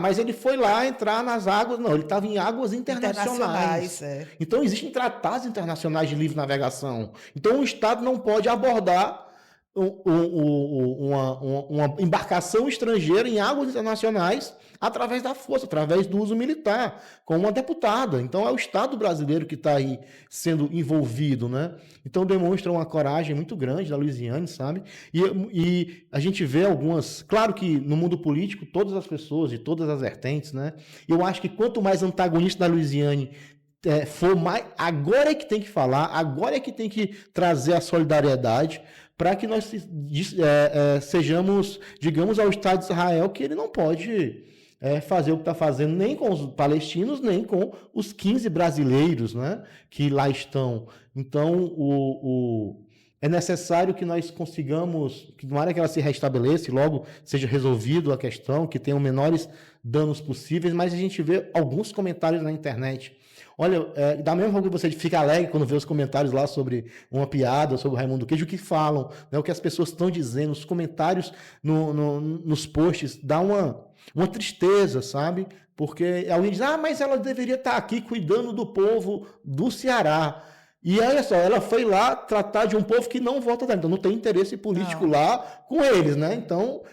mas ele foi lá entrar nas águas. Não, ele estava em águas internacionais. Então, existem tratados internacionais de livre navegação. Então, o Estado não pode abordar uma embarcação estrangeira em águas internacionais através da força, através do uso militar, com uma deputada. Então, é o Estado brasileiro que está aí sendo envolvido, né? Então, demonstra uma coragem muito grande da Luziane, sabe? E a gente vê algumas... Claro que no mundo político, todas as pessoas, de todas as vertentes, né? Eu acho que quanto mais antagonista da Luziane for mais... Agora é que tem que falar, agora é que tem que trazer a solidariedade para que nós sejamos, digamos, ao Estado de Israel que ele não pode... fazer o que está fazendo nem com os palestinos, nem com os 15 brasileiros, né, que lá estão. Então, é necessário que nós consigamos, que tomara que ela se restabeleça e logo seja resolvido a questão, que tenham menores danos possíveis, mas a gente vê alguns comentários na internet. Olha, da mesma forma que você fica alegre quando vê os comentários lá sobre uma piada, sobre o Raimundo Queijo, o que falam, né, o que as pessoas estão dizendo, os comentários nos posts, dá uma tristeza, sabe? Porque alguém diz, mas ela deveria estar aqui cuidando do povo do Ceará. E olha só, ela foi lá tratar de um povo que não vota dela, então não tem interesse político lá com eles, né? Então,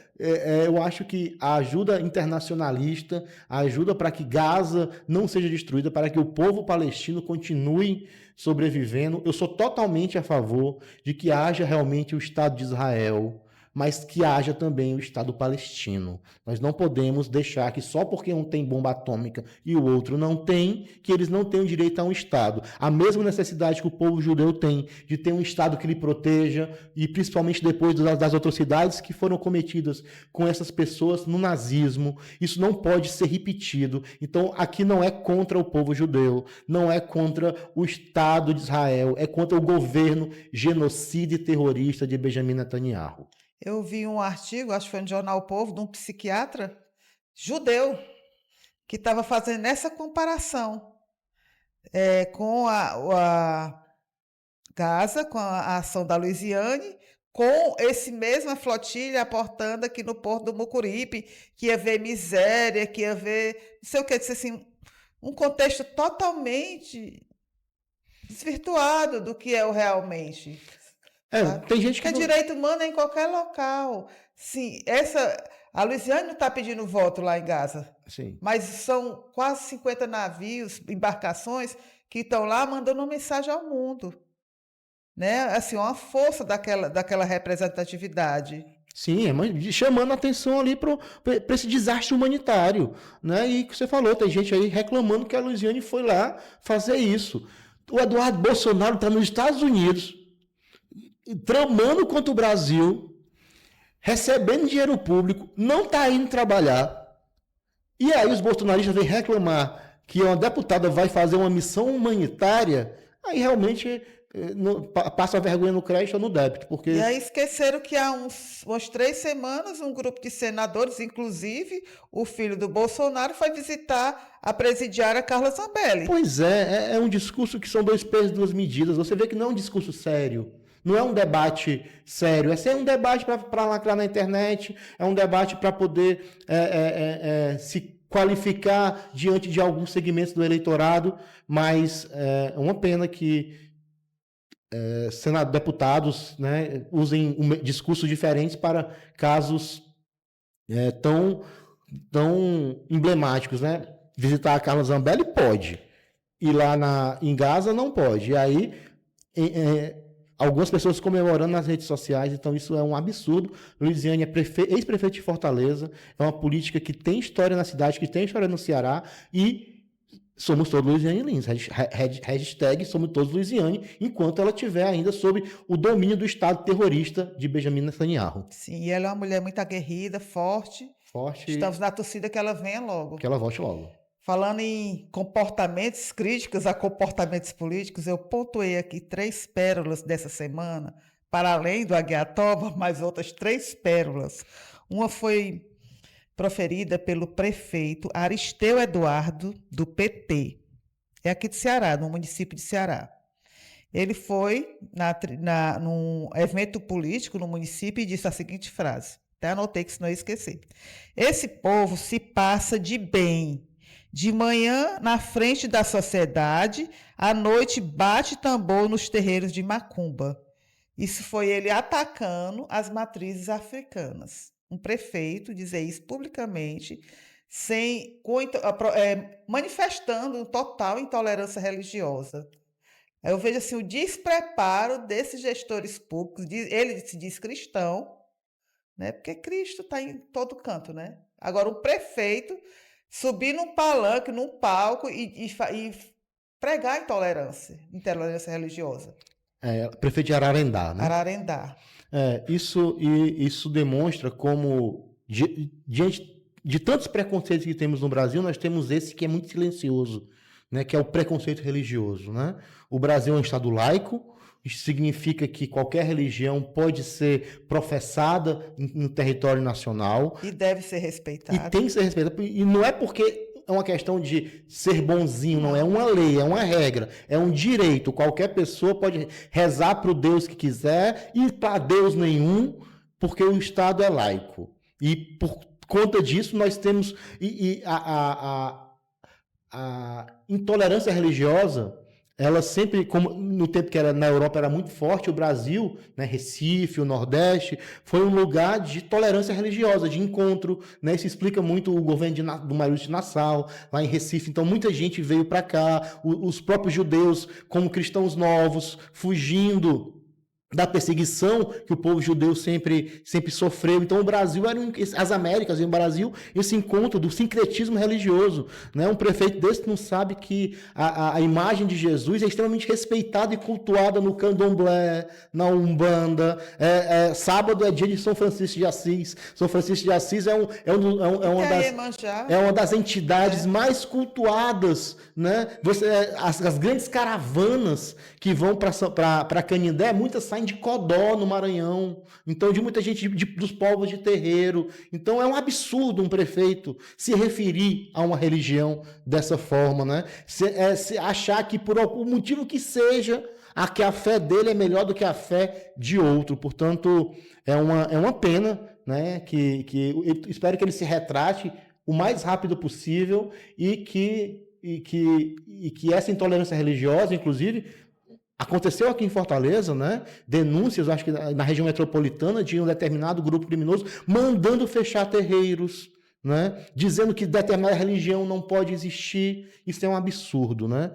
eu acho que a ajuda internacionalista, a ajuda para que Gaza não seja destruída, para que o povo palestino continue sobrevivendo, eu sou totalmente a favor de que haja realmente o Estado de Israel, mas que haja também o Estado palestino. Nós não podemos deixar que só porque um tem bomba atômica e o outro não tem, que eles não tenham direito a um Estado. A mesma necessidade que o povo judeu tem de ter um Estado que lhe proteja, e principalmente depois das atrocidades que foram cometidas com essas pessoas no nazismo. Isso não pode ser repetido. Então, aqui não é contra o povo judeu, não é contra o Estado de Israel, é contra o governo genocida e terrorista de Benjamin Netanyahu. Eu vi um artigo, acho que foi no Jornal O Povo, de um psiquiatra judeu que estava fazendo essa comparação com a Gaza, com a ação da Luziane, com esse mesma flotilha aportando aqui no Porto do Mucuripe, que ia ver miséria, que ia ver, não sei o que, disse assim, um contexto totalmente desvirtuado do que é o realmente. Tem gente que direito humano é em qualquer local. Sim, a Luziane não está pedindo voto lá em Gaza. Sim. Mas são quase 50 navios, embarcações, que estão lá mandando uma mensagem ao mundo. Né? Assim, uma força daquela representatividade. Sim, chamando a atenção ali para esse desastre humanitário, né? E que você falou, tem gente aí reclamando que a Luiziane foi lá fazer isso. O Eduardo Bolsonaro está nos Estados Unidos, tramando contra o Brasil, recebendo dinheiro público, não está indo trabalhar. E aí os bolsonaristas vêm reclamar que uma deputada vai fazer uma missão humanitária, aí realmente passa a vergonha no crédito ou no débito. Porque... E aí esqueceram que há umas 3 semanas um grupo de senadores, inclusive o filho do Bolsonaro, foi visitar a presidiária Carla Zambelli. Pois é um discurso que são 2 pesos, 2 medidas. Você vê que não é um discurso sério. Não é um debate sério, é ser um debate para lacrar na internet, é um debate para poder se qualificar diante de alguns segmentos do eleitorado, mas é uma pena que deputados, né, usem discursos diferentes para casos tão emblemáticos. Né? Visitar a Carla Zambelli pode, ir lá em Gaza não pode. E aí... algumas pessoas comemorando nas redes sociais, então isso é um absurdo. Luiziane é ex-prefeito de Fortaleza, é uma política que tem história na cidade, que tem história no Ceará, e somos todos Luiziane Lins. Hashtag somos todos Luiziane, enquanto ela estiver ainda sob o domínio do Estado terrorista de Benjamin Netanyahu. Sim, e ela é uma mulher muito aguerrida, forte. Estamos na torcida que ela venha logo. Que ela volte logo. Falando em comportamentos, críticas a comportamentos políticos, eu pontuei aqui 3 pérolas dessa semana, para além do Aguiatoba, mais outras 3 pérolas. Uma foi proferida pelo prefeito Aristeu Eduardo, do PT. É aqui de Ceará, no município de Ceará. Ele foi num evento político no município e disse a seguinte frase, até anotei que senão eu ia esquecer. Esse povo se passa de bem. De manhã, na frente da sociedade, à noite bate tambor nos terreiros de macumba. Isso foi ele atacando as matrizes africanas. Um prefeito dizer isso publicamente, manifestando total intolerância religiosa. Eu vejo assim, o despreparo desses gestores públicos. Ele se diz cristão, né? Porque Cristo está em todo canto, né? Agora, o prefeito subir num palanque, num palco e pregar intolerância religiosa. Prefeito de Ararendá, né? Ararendá. Isso demonstra como, diante de tantos preconceitos que temos no Brasil, nós temos esse que é muito silencioso, né? Que é o preconceito religioso, né? O Brasil é um estado laico. Isso significa que qualquer religião pode ser professada no território nacional. E deve ser respeitada. E tem que ser respeitada. E não é porque é uma questão de ser bonzinho, não. É uma lei, é uma regra, é um direito. Qualquer pessoa pode rezar para o Deus que quiser e para Deus nenhum, porque o Estado é laico. E por conta disso nós temos... a intolerância religiosa... Ela sempre, como no tempo que era na Europa era muito forte, o Brasil, né, Recife, o Nordeste, foi um lugar de tolerância religiosa, de encontro, né? Isso explica muito o governo do Maurício de Nassau, lá em Recife. Então, muita gente veio para cá, os próprios judeus, como cristãos novos, fugindo da perseguição que o povo judeu sempre sofreu. Então o Brasil as Américas e o Brasil, esse encontro do sincretismo religioso, né? Um prefeito desse não sabe que a imagem de Jesus é extremamente respeitada e cultuada no candomblé, na Umbanda. Sábado é dia de São Francisco de Assis. São Francisco de Assis é uma das entidades mais cultuadas, né? As grandes caravanas que vão para Canindé, muitas saem de Codó, no Maranhão, então de muita gente dos povos de terreiro. Então é um absurdo um prefeito se referir a uma religião dessa forma, né? Se achar que por algum motivo que seja, que a fé dele é melhor do que a fé de outro. Portanto, é uma pena, né? Que eu espero que ele se retrate o mais rápido possível e que essa intolerância religiosa, inclusive, aconteceu aqui em Fortaleza, né? Denúncias, acho que na região metropolitana, de um determinado grupo criminoso mandando fechar terreiros, né? Dizendo que determinada religião não pode existir. Isso é um absurdo, né?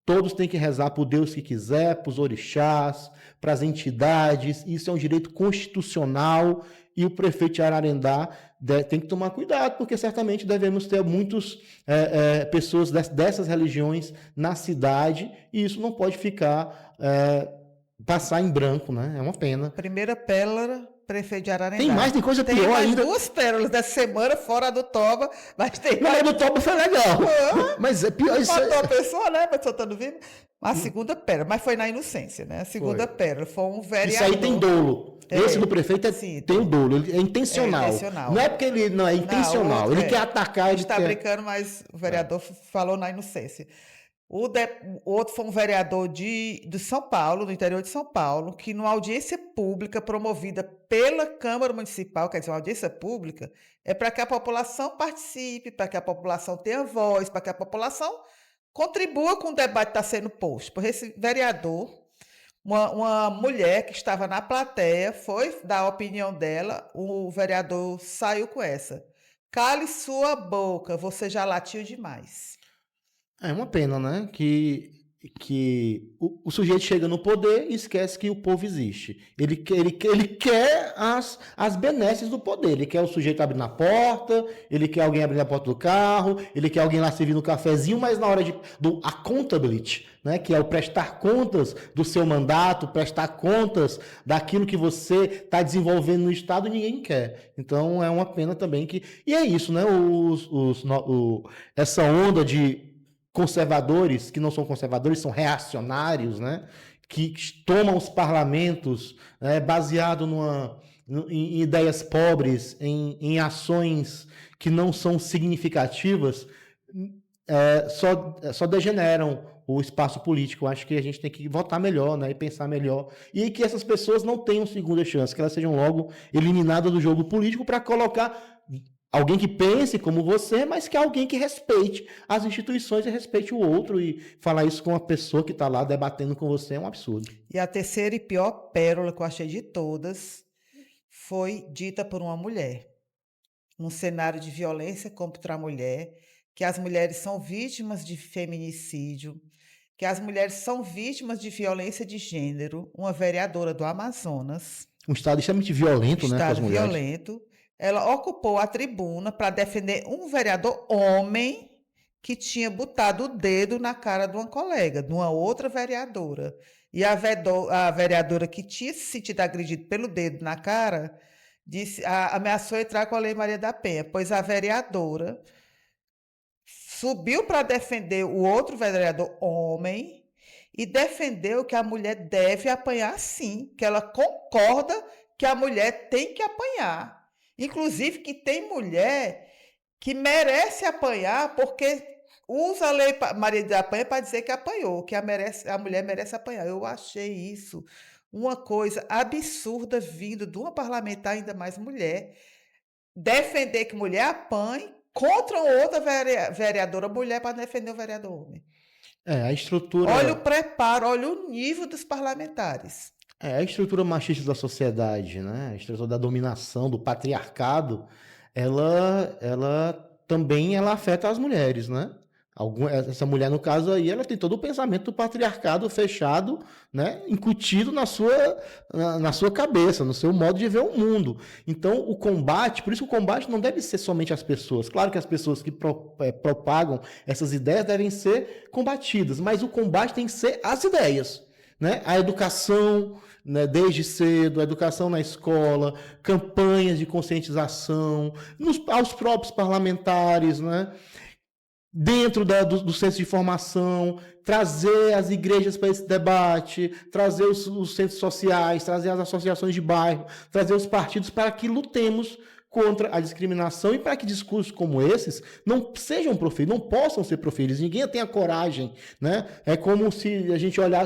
Todos têm que rezar por Deus que quiser, para os orixás, para as entidades. Isso é um direito constitucional e o prefeito de Ararendá tem que tomar cuidado, porque certamente devemos ter muitas pessoas dessas religiões na cidade e isso não pode passar em branco, né? É uma pena. Primeira pérola, prefeito de Ararendá. Tem coisa pior ainda. Tem duas pérolas dessa semana, fora a do Toba, mas tem mais. A do Toba foi legal. Mas é pior isso. Matou a pessoa, né? A pessoa estando viva. A segunda pérola, mas foi na inocência, né? A segunda pérola foi um vereador. Isso aí tem dolo. Esse do prefeito tem o dolo, é intencional. É intencional. Não é porque ele não é intencional, ele quer atacar. Ele está brincando, mas o vereador falou na inocência. O outro foi um vereador de São Paulo, do interior de São Paulo, que numa audiência pública promovida pela Câmara Municipal, quer dizer, uma audiência pública, é para que a população participe, para que a população tenha voz, para que a população contribua com o debate que está sendo posto. Por esse vereador, uma mulher que estava na plateia foi dar a opinião dela, o vereador saiu com essa: cale sua boca, você já latiu demais. É uma pena, né? Que o sujeito chega no poder e esquece que o povo existe. Ele quer as benesses do poder. Ele quer o sujeito abrir na porta, ele quer alguém abrir na porta do carro, ele quer alguém lá servindo um cafezinho, mas na hora do accountability, né, que é o prestar contas do seu mandato, prestar contas daquilo que você está desenvolvendo no Estado, ninguém quer. Então é uma pena também que... E é isso, né? Essa onda de conservadores, que não são conservadores, são reacionários, né? Que tomam os parlamentos baseado em ideias pobres, em ações que não são significativas, só degeneram o espaço político. Eu acho que a gente tem que votar melhor, né, e pensar melhor, e que essas pessoas não tenham segunda chance, que elas sejam logo eliminadas do jogo político para colocar alguém que pense como você, mas que é alguém que respeite as instituições e respeite o outro. E falar isso com uma pessoa que está lá debatendo com você é um absurdo. E a terceira e pior pérola que eu achei de todas foi dita por uma mulher. Num cenário de violência contra a mulher, que as mulheres são vítimas de feminicídio, que as mulheres são vítimas de violência de gênero, uma vereadora do Amazonas. Um estado extremamente violento, né, com as mulheres. Violento. Ela ocupou a tribuna para defender um vereador homem que tinha botado o dedo na cara de uma colega, de uma outra vereadora. E a vereadora que tinha se sentido agredida pelo dedo na cara ameaçou entrar com a Lei Maria da Penha, pois a vereadora subiu para defender o outro vereador homem e defendeu que a mulher deve apanhar sim, que ela concorda que a mulher tem que apanhar. Inclusive que tem mulher que merece apanhar porque usa a Lei Maria da Penha para dizer que apanhou, que a mulher merece apanhar. Eu achei isso uma coisa absurda vindo de uma parlamentar, ainda mais mulher, defender que mulher apanhe contra outra vereadora mulher para defender o vereador homem. A estrutura... Olha o preparo, olha o nível dos parlamentares. A estrutura machista da sociedade, né? A estrutura da dominação, do patriarcado, ela também afeta as mulheres, né? Essa mulher, no caso aí, ela tem todo o pensamento do patriarcado fechado, né? Incutido na sua cabeça, no seu modo de ver o mundo. Então, o combate, por isso o combate não deve ser somente as pessoas. Claro que as pessoas que propagam essas ideias devem ser combatidas, mas o combate tem que ser as ideias. Né? A educação, né, desde cedo, a educação na escola, campanhas de conscientização, aos próprios parlamentares, né? Dentro do centro de formação, trazer as igrejas para esse debate, trazer os centros sociais, trazer as associações de bairro, trazer os partidos para que lutemos contra a discriminação e para que discursos como esses não sejam proferidos, não possam ser proferidos. Ninguém tem a coragem, né? É como se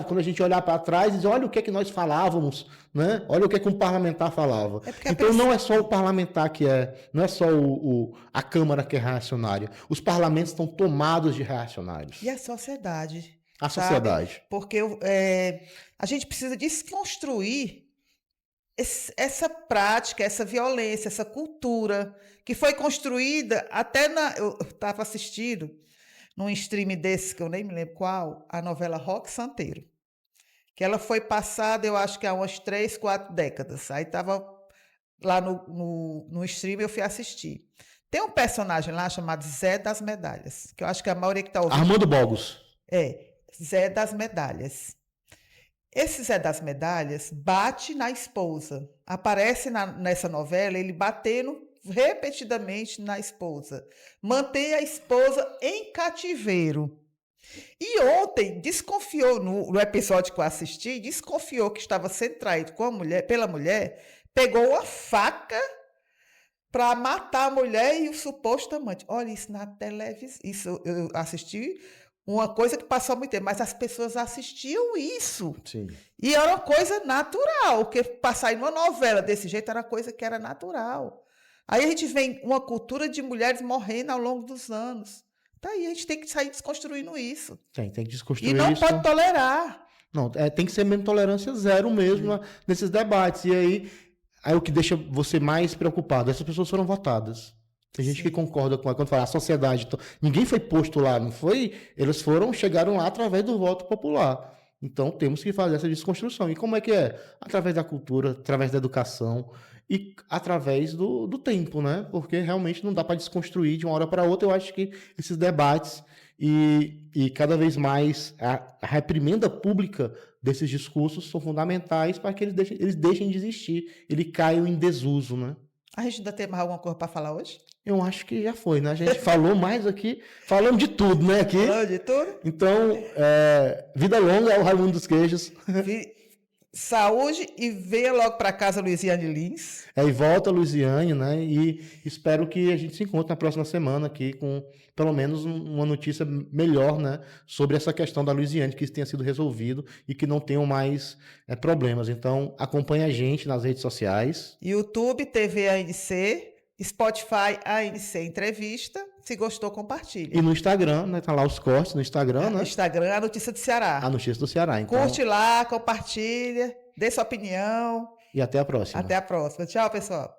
quando a gente olhar para trás e dizer, olha o que é que nós falávamos, né? Olha o que é que um parlamentar falava. Então não é só o parlamentar não é só a Câmara que é reacionária. Os parlamentos estão tomados de reacionários. E a sociedade. A sociedade. Porque a gente precisa desconstruir essa prática, essa violência, essa cultura que foi construída eu estava assistindo num stream desse, que eu nem me lembro qual, a novela Roque Santeiro. Que ela foi passada, eu acho que há umas 3, 4 décadas. Aí estava lá no stream, eu fui assistir. Tem um personagem lá chamado Zé das Medalhas, que eu acho que a maioria que está ouvindo... Armando Bogos. Zé das Medalhas. Esse Zé das Medalhas bate na esposa. Aparece nessa novela ele batendo repetidamente na esposa. Mantém a esposa em cativeiro. E ontem desconfiou, no episódio que eu assisti, desconfiou que estava sendo traído pela mulher, pegou uma faca para matar a mulher e o suposto amante. Olha, isso na televisão. Isso eu assisti... Uma coisa que passou muito tempo, mas as pessoas assistiam isso. Sim. E era uma coisa natural, porque passar em uma novela desse jeito era coisa que era natural. Aí a gente vê uma cultura de mulheres morrendo ao longo dos anos. Tá aí, a gente tem que sair desconstruindo isso. Tem que desconstruir isso. E não isso. pode tolerar. Não, tem que ser mesmo tolerância zero mesmo nesses debates. E aí o que deixa você mais preocupado, essas pessoas foram votadas. Tem gente que concorda com quando fala a sociedade. Ninguém foi posto lá, não foi? Eles chegaram lá através do voto popular. Então temos que fazer essa desconstrução. E como é que é? Através da cultura, através da educação e através do tempo, né? Porque realmente não dá para desconstruir de uma hora para outra. Eu acho que esses debates e cada vez mais a reprimenda pública desses discursos são fundamentais para que eles deixem de existir, eles caiam em desuso, né? A gente ainda tem mais alguma coisa para falar hoje? Eu acho que já foi, né? A gente falou mais aqui, falando de tudo, né? Aqui. Falando de tudo? Então, vida longa ao Raimundo dos Queijos. Saúde e venha logo para casa, Luiziane Lins. E volta, Luiziane, né? E espero que a gente se encontre na próxima semana aqui com pelo menos uma notícia melhor, né? Sobre essa questão da Luiziane, que isso tenha sido resolvido e que não tenham mais problemas. Então, acompanhe a gente nas redes sociais. YouTube, TV ANC, Spotify, ANC Entrevista. Se gostou, compartilha. E no Instagram, né? Tá lá os cortes no Instagram, né? No Instagram, a notícia do Ceará. A notícia do Ceará. Então... Curte lá, compartilha, dê sua opinião. E até a próxima. Até a próxima. Tchau, pessoal.